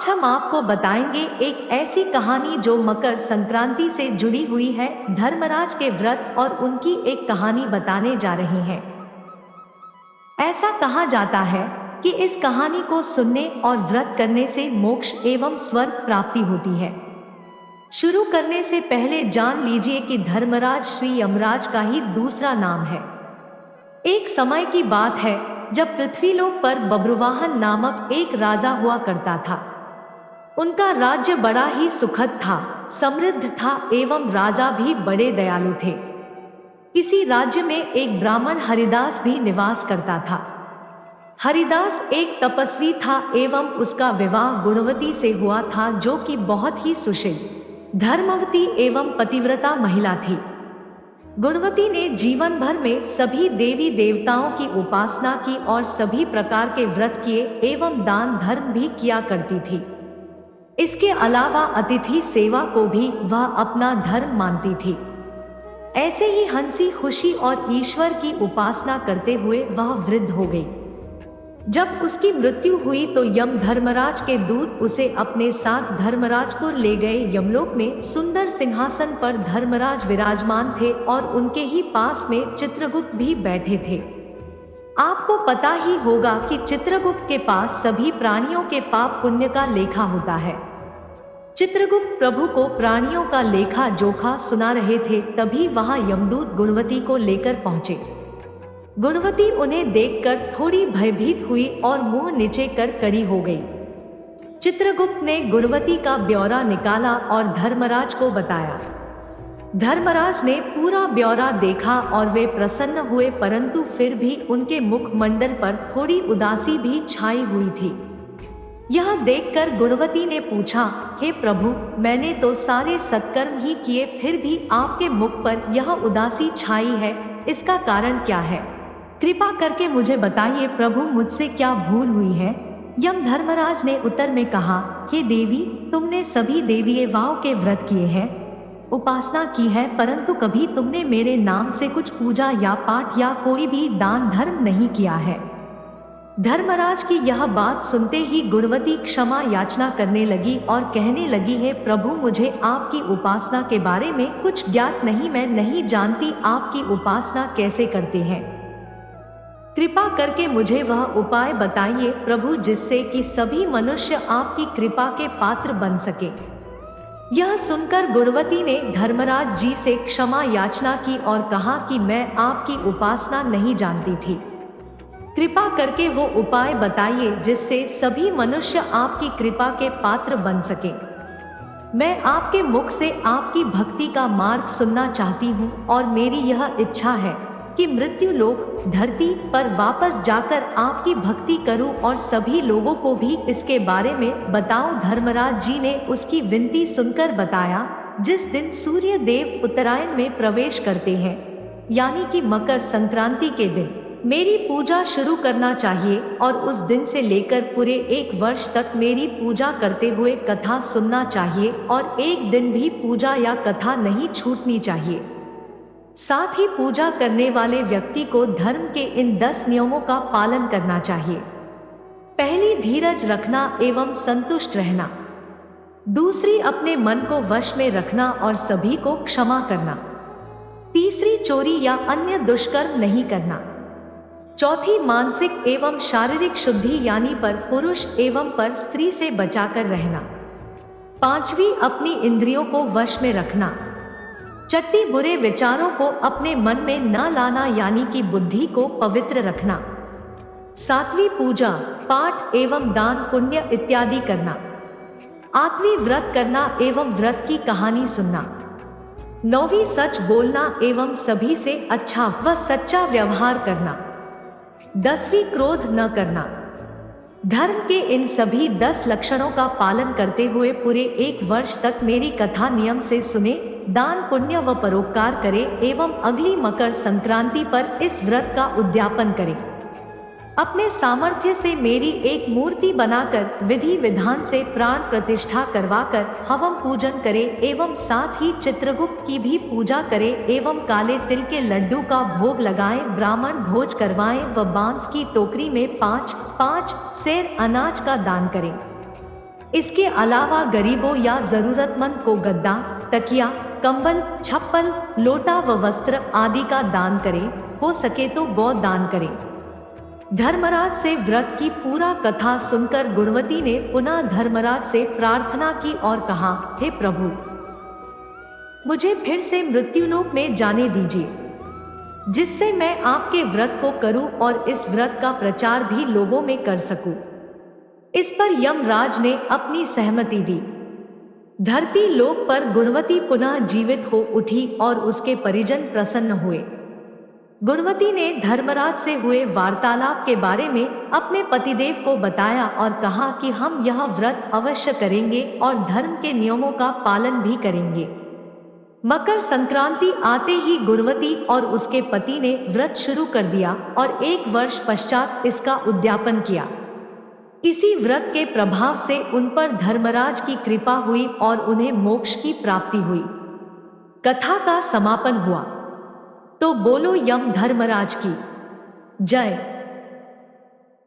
आज हम आपको बताएंगे एक ऐसी कहानी जो मकर संक्रांति से जुड़ी हुई है। धर्मराज के व्रत और उनकी एक कहानी बताने जा रहे हैं। ऐसा कहा जाता है कि इस कहानी को सुनने और व्रत करने से मोक्ष एवं स्वर्ग प्राप्ति होती है। शुरू करने से पहले जान लीजिए कि धर्मराज श्री यमराज का ही दूसरा नाम है। एक समय की बात है जब पृथ्वीलोक पर बब्रुवाहन नामक एक राजा हुआ करता था। उनका राज्य बड़ा ही सुखद था, समृद्ध था एवं राजा भी बड़े दयालु थे। इसी राज्य में एक ब्राह्मण हरिदास भी निवास करता था। हरिदास एक तपस्वी था एवं उसका विवाह गुणवती से हुआ था, जो कि बहुत ही सुशील, धर्मवती एवं पतिव्रता महिला थी। गुणवती ने जीवन भर में सभी देवी देवताओं की उपासना की और सभी प्रकार के व्रत किए एवं दान धर्म भी किया करती थी। इसके अलावा अतिथि सेवा को भी वह अपना धर्म मानती थी। ऐसे ही हंसी खुशी और ईश्वर की उपासना करते हुए वह वृद्ध हो गई। जब उसकी मृत्यु हुई तो यम धर्मराज के दूत उसे अपने साथ धर्मराजपुर ले गए। यमलोक में सुंदर सिंहासन पर धर्मराज विराजमान थे और उनके ही पास में चित्रगुप्त भी बैठे थे। आपको पता ही होगा कि चित्रगुप्त के पास सभी प्राणियों के पाप पुण्य का लेखा होता है। चित्रगुप्त प्रभु को प्राणियों का लेखा जोखा सुना रहे थे, तभी वहां यमदूत गुणवती को लेकर पहुंचे। गुणवती उन्हें देखकर थोड़ी भयभीत हुई और मुंह नीचे कर खड़ी हो गई। चित्रगुप्त ने गुणवती का ब्यौरा निकाला और धर्मराज को बताया। धर्मराज ने पूरा ब्यौरा देखा और वे प्रसन्न हुए, परंतु फिर भी उनके मुखमंडल पर थोड़ी उदासी भी छाई हुई थी। यह देखकर गुणवती ने पूछा, हे प्रभु, मैंने तो सारे सत्कर्म ही किए, फिर भी आपके मुख पर यह उदासी छाई है, इसका कारण क्या है? कृपा करके मुझे बताइए प्रभु, मुझसे क्या भूल हुई है? यम धर्मराज ने उत्तर में कहा, हे देवी, तुमने सभी देवीवाओं के व्रत किए हैं, उपासना की है, परंतु कभी तुमने मेरे नाम से कुछ पूजा या पाठ या कोई भी दान धर्म नहीं किया है। धर्मराज की यह बात सुनते ही गुणवती क्षमा याचना करने लगी और कहने लगी, है प्रभु, मुझे आपकी उपासना के बारे में कुछ ज्ञात नहीं, मैं नहीं जानती आपकी उपासना कैसे करते हैं। कृपा करके मुझे वह उपाय बताइए प्रभु, जिससे कि सभी मनुष्य आपकी कृपा के पात्र बन सके। यह सुनकर गुणवती ने धर्मराज जी से क्षमा याचना की और कहा कि मैं आपकी उपासना नहीं जानती थी, कृपा करके वो उपाय बताइए जिससे सभी मनुष्य आपकी कृपा के पात्र बन सके। मैं आपके मुख से आपकी भक्ति का मार्ग सुनना चाहती हूँ और मेरी यह इच्छा है कि मृत्यु लोक धरती पर वापस जाकर आपकी भक्ति करूं और सभी लोगों को भी इसके बारे में बताऊं। धर्मराज जी ने उसकी विनती सुनकर बताया, जिस दिन सूर्य देव उत्तरायण में प्रवेश करते हैं, यानी कि मकर संक्रांति के दिन, मेरी पूजा शुरू करना चाहिए और उस दिन से लेकर पूरे 1 वर्ष तक मेरी पूजा करते हुए कथा सुनना चाहिए और एक दिन भी पूजा या कथा नहीं छूटनी चाहिए। साथ ही पूजा करने वाले व्यक्ति को धर्म के इन 10 नियमों का पालन करना चाहिए। पहली, धीरज रखना एवं संतुष्ट रहना। दूसरी, अपने मन को वश में रखना और सभी को क्षमा करना। तीसरी, चोरी या अन्य दुष्कर्म नहीं करना। चौथी, मानसिक एवं शारीरिक शुद्धि यानी पर पुरुष एवं पर स्त्री से बचाकर रहना। पांचवी, अपनी इंद्रियों को वश में रखना। छठी, बुरे विचारों को अपने मन में न लाना यानी कि बुद्धि को पवित्र रखना। सातवीं, पूजा पाठ एवं दान पुण्य इत्यादि करना। आठवीं, व्रत करना एवं व्रत की कहानी सुनना। नौवीं, सच बोलना एवं सभी से अच्छा व सच्चा व्यवहार करना। 10वीं, क्रोध न करना। धर्म के इन सभी 10 लक्षणों का पालन करते हुए पूरे 1 वर्ष तक मेरी कथा नियम से सुने, दान पुण्य व परोपकार करें एवं अगली मकर संक्रांति पर इस व्रत का उद्यापन करें। अपने सामर्थ्य से मेरी एक मूर्ति बनाकर विधि विधान से प्राण प्रतिष्ठा करवाकर हवन पूजन करें एवं साथ ही चित्रगुप्त की भी पूजा करें एवं काले तिल के लड्डू का भोग लगाएं, ब्राह्मण भोज करवाएं व बांस की टोकरी में 5-5 सेर अनाज का दान करें। इसके अलावा गरीबों या जरूरतमंद को गद्दा, तकिया, कंबल, छप्पल, लोटा व वस्त्र आदि का दान करें। हो सके तो गौ दान करें। धर्मराज से व्रत की पूरा कथा सुनकर गुणवती ने पुनः धर्मराज से प्रार्थना की और कहा, हे प्रभु, मुझे फिर से मृत्युलोक में जाने दीजिए, जिससे मैं आपके व्रत को करूं और इस व्रत का प्रचार भी लोगों में कर सकूं। इस पर यमराज ने अपनी सहमति दी। धरती लोक पर गुणवती पुनः जीवित हो उठी और उसके परिजन प्रसन्न हुए। गुणवती ने धर्मराज से हुए वार्तालाप के बारे में अपने पतिदेव को बताया और कहा कि हम यह व्रत अवश्य करेंगे और धर्म के नियमों का पालन भी करेंगे। मकर संक्रांति आते ही गुणवती और उसके पति ने व्रत शुरू कर दिया और 1 वर्ष पश्चात इसका उद्यापन किया। इसी व्रत के प्रभाव से उन पर धर्मराज की कृपा हुई और उन्हें मोक्ष की प्राप्ति हुई। कथा का समापन हुआ। तो बोलो यम धर्मराज की जय।